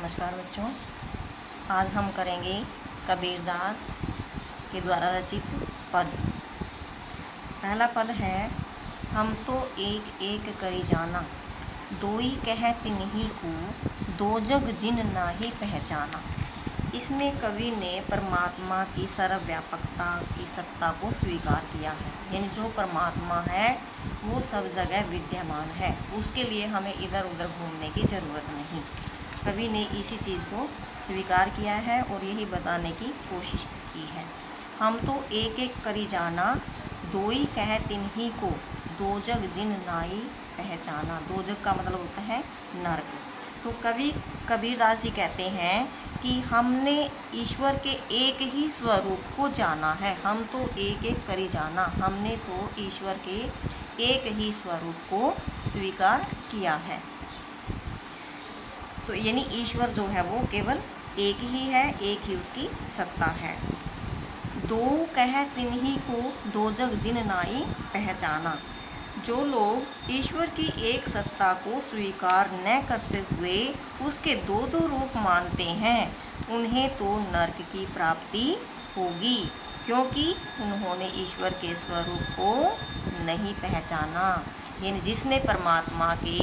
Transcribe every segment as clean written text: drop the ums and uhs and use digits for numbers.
नमस्कार बच्चों, आज हम करेंगे कबीरदास के द्वारा रचित पद। पहला पद है, हम तो एक एक करी जाना, दोई कह तिन्ही को, दो जग जिन नाही पहचाना। इसमें कवि ने परमात्मा की सर्वव्यापकता की सत्ता को स्वीकार किया है, यानी जो परमात्मा है वो सब जगह विद्यमान है, उसके लिए हमें इधर उधर घूमने की ज़रूरत नहीं। कवि ने इसी चीज़ को स्वीकार किया है और यही बताने की कोशिश की है। हम तो एक एक करी जाना, दोई कह तिन्ही को, दो जग जिन नाई पहचाना। दो जग का मतलब होता है नरक। तो कवि कबीरदास जी कहते हैं कि हमने ईश्वर के एक ही स्वरूप को जाना है। हम तो एक एक करी जाना, हमने तो ईश्वर के एक ही स्वरूप को स्वीकार किया है। तो यानी ईश्वर जो है वो केवल एक ही है, एक ही उसकी सत्ता है। दो कह तिन्ही को, दो जग जिन नाई पहचाना। जो लोग ईश्वर की एक सत्ता को स्वीकार न करते हुए उसके दो दो रूप मानते हैं, उन्हें तो नरक की प्राप्ति होगी, क्योंकि उन्होंने ईश्वर के स्वरूप को नहीं पहचाना। यानी जिसने परमात्मा के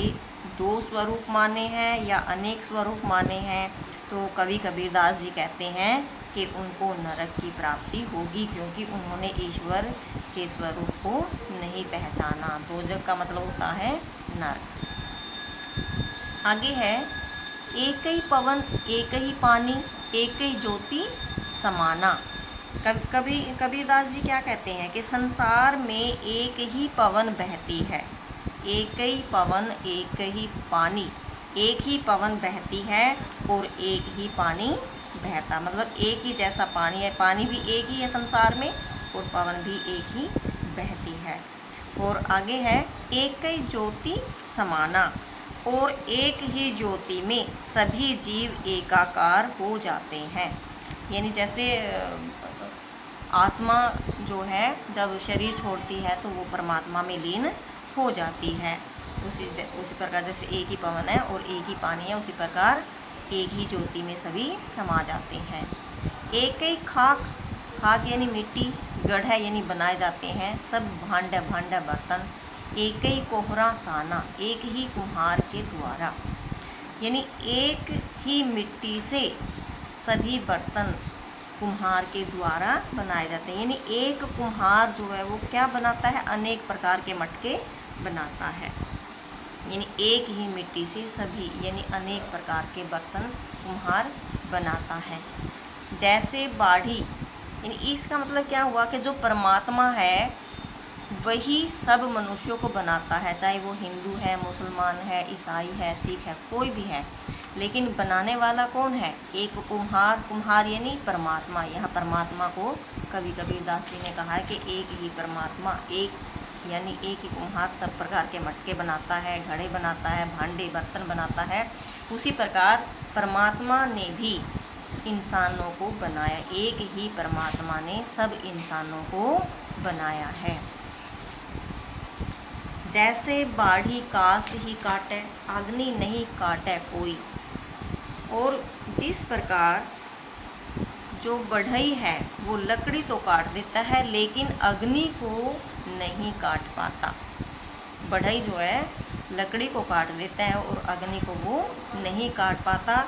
दो स्वरूप माने हैं या अनेक स्वरूप माने हैं, तो कवि कबीरदास जी कहते हैं कि उनको नरक की प्राप्ति होगी, क्योंकि उन्होंने ईश्वर के स्वरूप को नहीं पहचाना। दो जग का मतलब होता है नरक। आगे है, एक ही पवन एक ही पानी, एक ही ज्योति समाना। कबीरदास जी क्या कहते हैं कि संसार में एक ही पवन बहती है, एक ही पवन एक ही पानी। एक ही पवन बहती है और एक ही पानी बहता, मतलब एक ही जैसा पानी है, पानी भी एक ही है संसार में और पवन भी एक ही बहती है। और आगे है, एक ही ज्योति समाना, और एक ही ज्योति में सभी जीव एकाकार हो जाते हैं। यानी जैसे आत्मा जो है जब शरीर छोड़ती है तो वो परमात्मा में लीन हो जाती है, उसी प्रकार जैसे एक ही पवन है और एक ही पानी है, उसी प्रकार एक ही ज्योति में सभी समा जाते हैं। एक ही खाक, खाक यानी मिट्टी, गढ़ यानी बनाए जाते हैं सब भांडे बर्तन। एक ही कोहरा साना, एक ही कुम्हार के द्वारा। यानी एक ही मिट्टी से सभी बर्तन कुम्हार के द्वारा बनाए जाते हैं। यानी एक कुम्हार जो है वो क्या बनाता है, अनेक प्रकार के मटके बनाता है। यानी एक ही मिट्टी से सभी यानी अनेक प्रकार के बर्तन कुम्हार बनाता है। जैसे बाढ़ी, यानी इसका मतलब क्या हुआ कि जो परमात्मा है वही सब मनुष्यों को बनाता है, चाहे वो हिंदू है, मुसलमान है, ईसाई है, सिख है, कोई भी है, लेकिन बनाने वाला कौन है, एक कुम्हार। कुम्हार यानी परमात्मा। यहाँ परमात्मा को कवि कबीरदास जी ने कहा है कि एक ही परमात्मा, एक यानी एक ही कुम्हार सब प्रकार के मटके बनाता है, घड़े बनाता है, भांडे बर्तन बनाता है। उसी प्रकार परमात्मा ने भी इंसानों को बनाया, एक ही परमात्मा ने सब इंसानों को बनाया है। जैसे बाढ़ी काष्ठ ही काटे, अग्नि नहीं काटे कोई। और जिस प्रकार जो बढ़ई है वो लकड़ी तो काट देता है लेकिन अग्नि को नहीं काट पाता। बढ़ई जो है लकड़ी को काट देता है और अग्नि को वो नहीं काट पाता।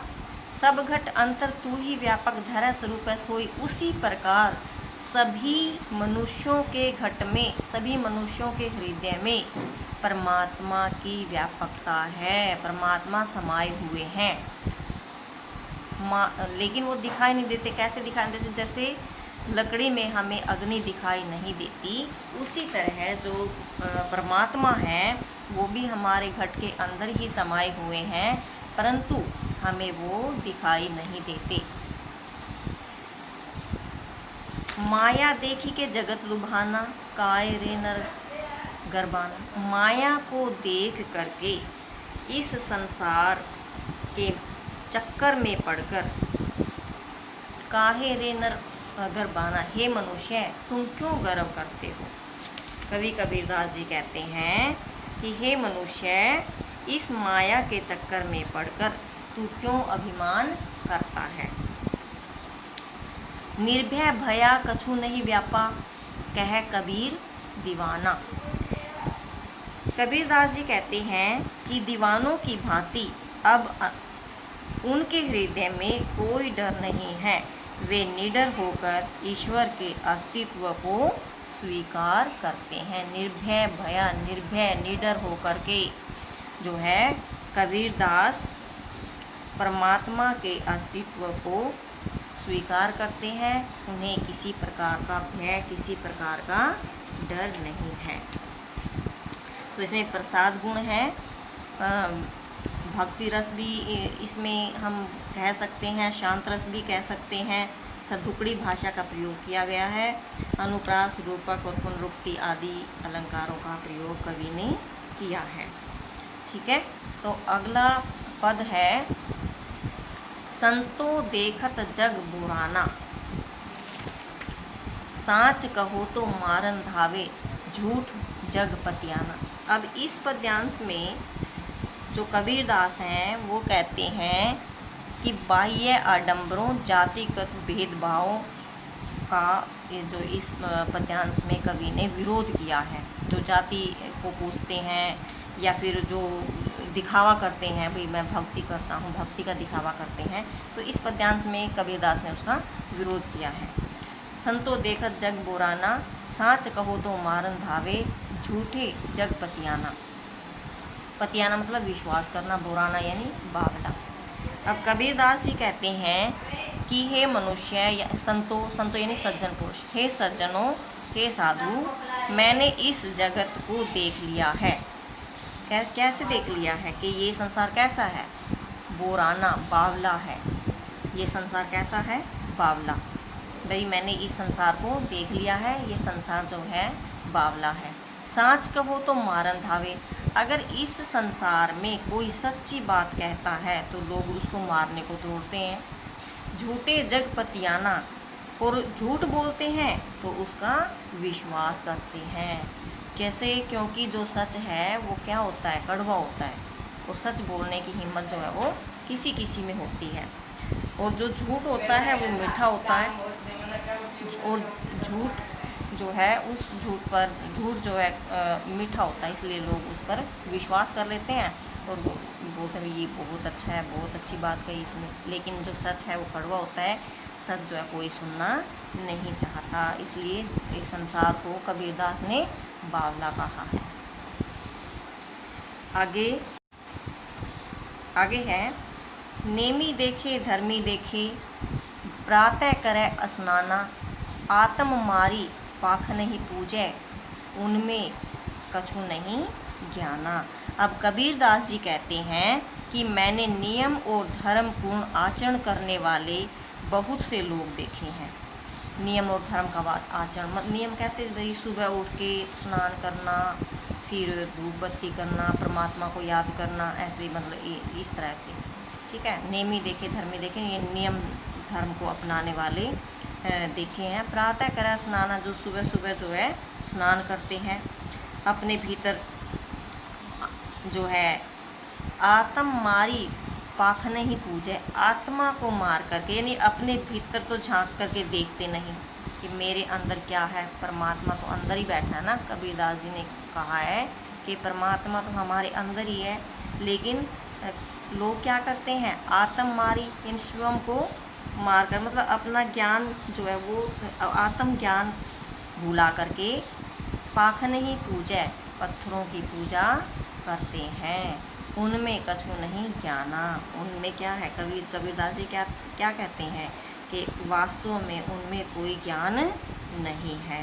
सब घट अंतर तू ही व्यापक धरा स्वरूप है सोई। उसी प्रकार सभी मनुष्यों के घट में, सभी मनुष्यों के हृदय में परमात्मा की व्यापकता है, परमात्मा समाये हुए हैं, लेकिन वो दिखाई नहीं देते। कैसे दिखाई नहीं देते, जैसे लकड़ी में हमें अग्नि दिखाई नहीं देती, उसी तरह जो परमात्मा है वो भी हमारे घट के अंदर ही समाये हुए हैं, परंतु हमें वो दिखाई नहीं देते। माया देखी के जगत लुभाना, काय रे नर गरबाना। माया को देख करके इस संसार के चक्कर में पड़कर, काहे रे नर गरबाना, हे मनुष्य तुम क्यों गर्व करते हो। कवि कबीरदास जी कहते हैं कि हे मनुष्य, इस माया के चक्कर में पड़कर तू क्यों अभिमान करता है। निर्भय भया कछु नहीं व्यापा, कह कबीर दीवाना। कबीरदास जी कहते हैं कि दीवानों की भांति अब उनके हृदय में कोई डर नहीं है। वे निडर होकर ईश्वर के अस्तित्व को स्वीकार करते हैं। निर्भय भया, निर्भय निडर होकर के जो है कबीरदास परमात्मा के अस्तित्व को स्वीकार करते हैं। उन्हें किसी प्रकार का भय, किसी प्रकार का डर नहीं है। तो इसमें प्रसाद गुण है, भक्ति रस भी इसमें हम कह सकते हैं, शांत रस भी कह सकते हैं। सधुकड़ी भाषा का प्रयोग किया गया है। अनुप्रास, रूपक और पुनरुक्ति आदि अलंकारों का प्रयोग कवि ने किया है। ठीक है, तो अगला पद है संतो देखत जग बुराना, साच कहो तो मारन धावे, झूठ जग पतियाना। अब इस पद्यांश में जो कबीरदास हैं वो कहते हैं कि बाह्य आडंबरों, जातिगत भेदभावों का जो इस पद्यांश में कवि ने विरोध किया है। जो जाति को पूछते हैं या फिर जो दिखावा करते हैं, भाई मैं भक्ति करता हूँ, भक्ति का दिखावा करते हैं, तो इस पद्यांश में कबीरदास ने उसका विरोध किया है। संतो देखत जग बोराना, साच कहो तो मारन धावे, झूठे जग पतियाना। पतियाना मतलब विश्वास करना, बोराना यानी बावला। अब कबीरदास जी कहते हैं कि हे मनुष्य या संतो यानी सज्जन पुरुष, हे सज्जनों, हे साधु, मैंने इस जगत को देख लिया है। कैसे देख लिया है कि ये संसार कैसा है, बोराना, बावला है। ये संसार कैसा है, बावला। भाई मैंने इस संसार को देख लिया है, ये संसार जो है बावला है। साँच कहो तो मारन धावे, अगर इस संसार में कोई सच्ची बात कहता है तो लोग उसको मारने को दौड़ते हैं। झूठे जग पतियाना, और झूठ बोलते हैं तो उसका विश्वास करते हैं। कैसे? क्योंकि जो सच है वो क्या होता है, कड़वा होता है, और सच बोलने की हिम्मत जो है वो किसी किसी में होती है। और जो झूठ होता है वो मीठा होता है, और झूठ जो है उस झूठ जो है मीठा होता है, इसलिए लोग उस पर विश्वास कर लेते हैं और बोलते हैं ये बहुत अच्छा है, बहुत अच्छी बात कही इसने। लेकिन जो सच है वो कड़वा होता है, सच जो है कोई सुनना नहीं चाहता। इसलिए इस संसार को कबीरदास ने बावला कहा है। आगे है नेमी देखे धर्मी देखे, प्रातः करे स्नाना, आत्म मारी पाख नहीं पूजे, उनमें कछु नहीं ज्ञाना। अब कबीरदास जी कहते हैं कि मैंने नियम और धर्म पूर्ण आचरण करने वाले बहुत से लोग देखे हैं। नियम और धर्म का आचरण, नियम कैसे? भाई सुबह उठ के स्नान करना, फिर धूप बत्ती करना, परमात्मा को याद करना, ऐसे मतलब इस तरह से। ठीक है, नेमी देखे धर्मी देखे, ये नियम धर्म को अपनाने वाले देखे हैं। प्रातः करा स्नाना, जो सुबह सुबह जो है स्नान करते हैं। अपने भीतर जो है आत्म मारी पाख नहीं पूजे, आत्मा को मार करके, यानी अपने भीतर तो झांक करके देखते नहीं कि मेरे अंदर क्या है। परमात्मा तो अंदर ही बैठा है ना। कबीरदास जी ने कहा है कि परमात्मा तो हमारे अंदर ही है, लेकिन लोग क्या करते हैं, आत्म मारी, इन स्वयं को मार कर, मतलब अपना ज्ञान जो है वो आत्म ज्ञान भुला करके पाख नहीं पूजे, पत्थरों की पूजा करते हैं। उनमें कछु नहीं ज्ञाना, उनमें क्या है, कबीरदास जी क्या कहते हैं कि वास्तव में उनमें कोई ज्ञान नहीं है।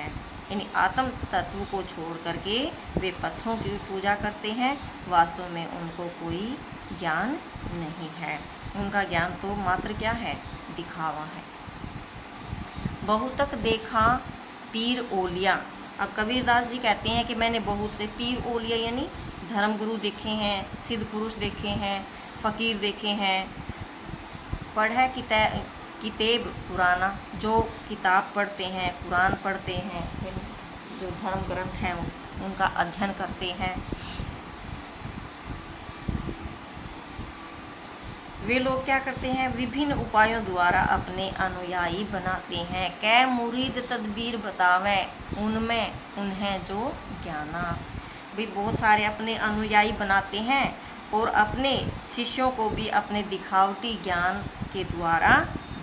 यानी आत्म तत्व को छोड़ करके वे पत्थरों की पूजा करते हैं, वास्तव में उनको कोई ज्ञान नहीं है। उनका ज्ञान तो मात्र क्या है, दिखावा है। बहुतक देखा पीर ओलिया। अब कबीरदास जी कहते हैं कि मैंने बहुत से पीर ओलिया यानी धर्मगुरु देखे हैं, सिद्ध पुरुष देखे हैं, फ़कीर देखे हैं। पढ़े किताब पुराना, जो किताब पढ़ते हैं, कुरान पढ़ते हैं, जो धर्म ग्रंथ हैं उनका अध्ययन करते हैं। वे लोग क्या करते हैं, विभिन्न उपायों द्वारा अपने अनुयायी बनाते हैं। कै मुरीद तदबीर बतावे, उनमें उन्हें जो ज्ञाना। भी बहुत सारे अपने अनुयायी बनाते हैं और अपने शिष्यों को भी अपने दिखावटी ज्ञान के द्वारा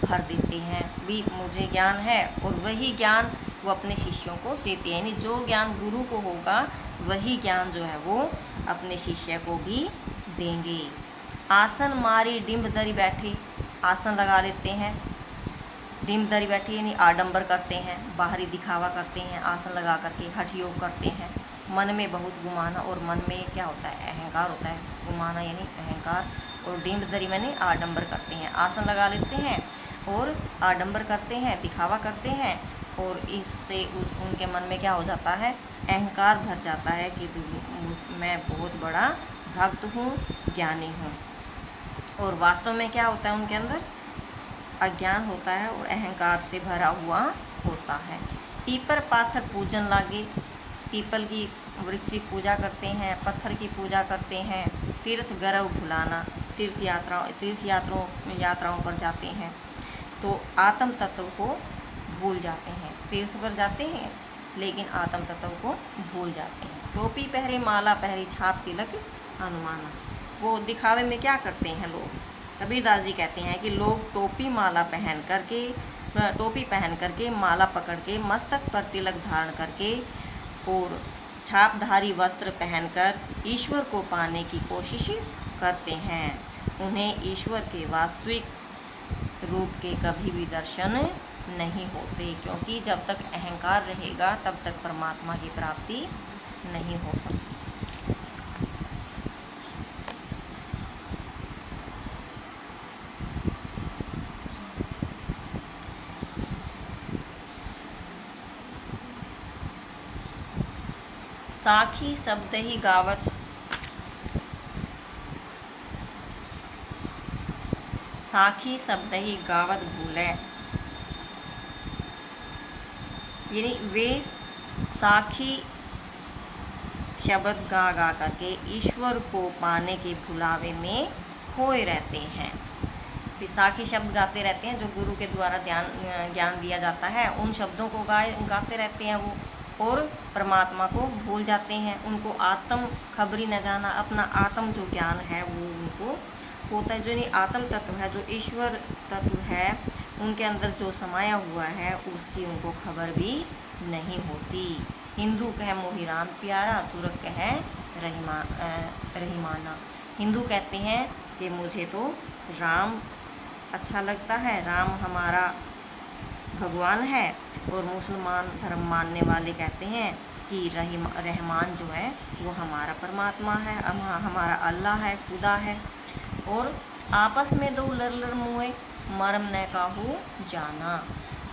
भर देते हैं। भी मुझे ज्ञान है और वही ज्ञान वो अपने शिष्यों को देते हैं, यानी जो ज्ञान गुरु को होगा वही ज्ञान जो है वो अपने शिष्य को भी देंगे। आसन मारी डिम्ब दरी बैठे, आसन लगा लेते हैं, डिम्ब दरी बैठे यानी आडंबर करते हैं, बाहरी दिखावा करते हैं, आसन लगा करके हठ योग करते हैं। मन में बहुत गुमाना, और मन में क्या होता है, अहंकार होता है। गुमाना यानी अहंकार, और डिम्ब दरी मैंने आडंबर करते हैं, आसन लगा लेते हैं और आडंबर करते हैं, दिखावा करते हैं, और इससे उनके मन में क्या हो जाता है, अहंकार भर जाता है कि मैं बहुत बड़ा भक्त हूँ, ज्ञानी हूँ। और वास्तव में क्या होता है, उनके अंदर अज्ञान होता है और अहंकार से भरा हुआ होता है। पीपर पाथर पूजन लागे, पीपल की वृक्ष की पूजा करते हैं, पत्थर की पूजा करते हैं। तीर्थ गरव भुलाना, तीर्थ यात्राओं पर जाते हैं तो आत्म तत्व को भूल जाते हैं। तीर्थ पर जाते हैं लेकिन आत्म तत्व को भूल जाते हैं। टोपी पहरे, माला पहरी, छाप तिलक अनुमाना। वो दिखावे में क्या करते हैं लोग, कबीरदास जी कहते हैं कि लोग टोपी पहन करके माला पकड़ के, मस्तक पर तिलक धारण करके और छापधारी वस्त्र पहनकर ईश्वर को पाने की कोशिश करते हैं। उन्हें ईश्वर के वास्तविक रूप के कभी भी दर्शन नहीं होते, क्योंकि जब तक अहंकार रहेगा तब तक परमात्मा की प्राप्ति नहीं हो सकती। साखी शब्द ही गावत, साखी शब्द ही गावत भूले, यानी वे साखी शब्द गा करके ईश्वर को पाने के भुलावे में खोए रहते हैं। साखी शब्द गाते रहते हैं, जो गुरु के द्वारा ज्ञान दिया जाता है, उन शब्दों को गाते रहते हैं वो, और परमात्मा को भूल जाते हैं। उनको आत्म खबरी न जाना, अपना आत्म जो ज्ञान है वो उनको होता है, जो नहीं आत्म तत्व है, जो ईश्वर तत्व है उनके अंदर जो समाया हुआ है, उसकी उनको खबर भी नहीं होती। हिंदू कहे मोहि राम प्यारा, तुर्क कहे रहीमाना। हिंदू कहते हैं कि मुझे तो राम अच्छा लगता है, राम हमारा भगवान है, और मुसलमान धर्म मानने वाले कहते हैं कि रहमान जो है वो हमारा परमात्मा है, हमारा अल्लाह है, खुदा है। और आपस में दो लड़ मुए, मरम न काहू जाना।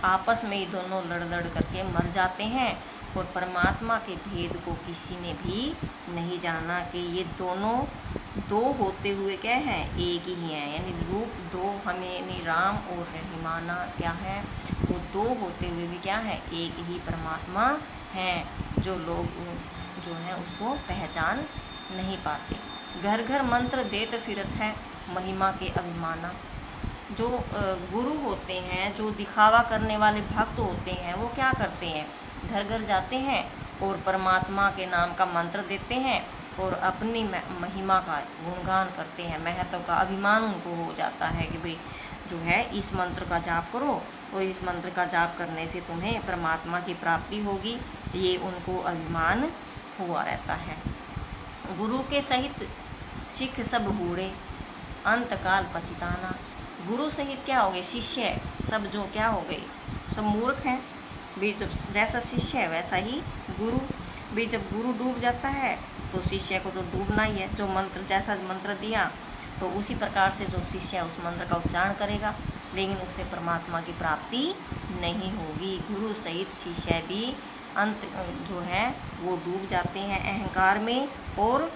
आपस में ये दोनों लड़ करके मर जाते हैं, और परमात्मा के भेद को किसी ने भी नहीं जाना कि ये दोनों दो होते हुए क्या हैं, एक ही हैं। यानी रूप दो हमें, यानी राम और रहीमाना क्या है, वो दो होते हुए भी क्या है, एक ही परमात्मा हैं। जो लोग जो हैं उसको पहचान नहीं पाते। घर घर मंत्र देत फिरत है, महिमा के अभिमाना। जो गुरु होते हैं, जो दिखावा करने वाले भक्त होते हैं, वो क्या करते हैं, घर घर जाते हैं और परमात्मा के नाम का मंत्र देते हैं और अपनी महिमा का गुणगान करते हैं। महत्व का अभिमान उनको हो जाता है कि भाई जो है इस मंत्र का जाप करो और इस मंत्र का जाप करने से तुम्हें परमात्मा की प्राप्ति होगी, ये उनको अभिमान हुआ रहता है। गुरु के सहित सिख सब बूढ़े, अंतकाल पछताना। गुरु सहित क्या हो गए, शिष्य सब जो क्या हो गए, सब मूर्ख हैं भी। जब जैसा शिष्य है वैसा ही गुरु भी। जब गुरु डूब जाता है तो शिष्य को तो डूबना ही है। जो मंत्र, जैसा मंत्र दिया तो उसी प्रकार से जो शिष्य उस मंत्र का उच्चारण करेगा, लेकिन उससे परमात्मा की प्राप्ति नहीं होगी। गुरु सहित शिष्य भी अंत जो है वो डूब जाते हैं अहंकार में, और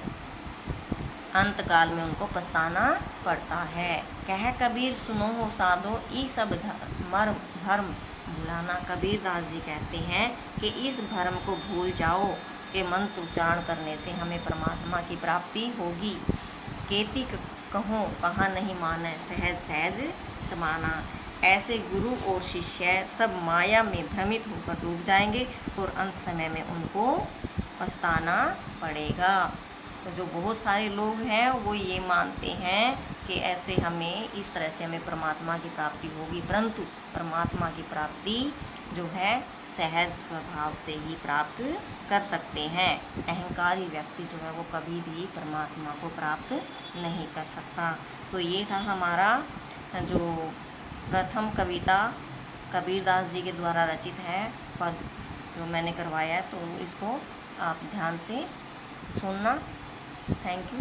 अंतकाल में उनको पछताना पड़ता है। कह कबीर सुनो हो साधो, ई सब मर्म भरम भुलाना। कबीरदास जी कहते हैं कि इस भरम को भूल जाओ कि मंत्र उच्चारण करने से हमें परमात्मा की प्राप्ति होगी। कहो कहा नहीं माने, सहज सहज समाना। ऐसे गुरु और शिष्य सब माया में भ्रमित होकर डूब जाएंगे और अंत समय में उनको पछताना पड़ेगा। तो जो बहुत सारे लोग हैं वो ये मानते हैं कि ऐसे हमें इस तरह से हमें परमात्मा की प्राप्ति होगी, परंतु परमात्मा की प्राप्ति जो है सहज स्वभाव से ही प्राप्त कर सकते हैं। अहंकारी व्यक्ति जो है वो कभी भी परमात्मा को प्राप्त नहीं कर सकता। तो ये था हमारा जो प्रथम कविता कबीरदास जी के द्वारा रचित है पद जो मैंने करवाया है, तो इसको आप ध्यान से सुनना। Thank you.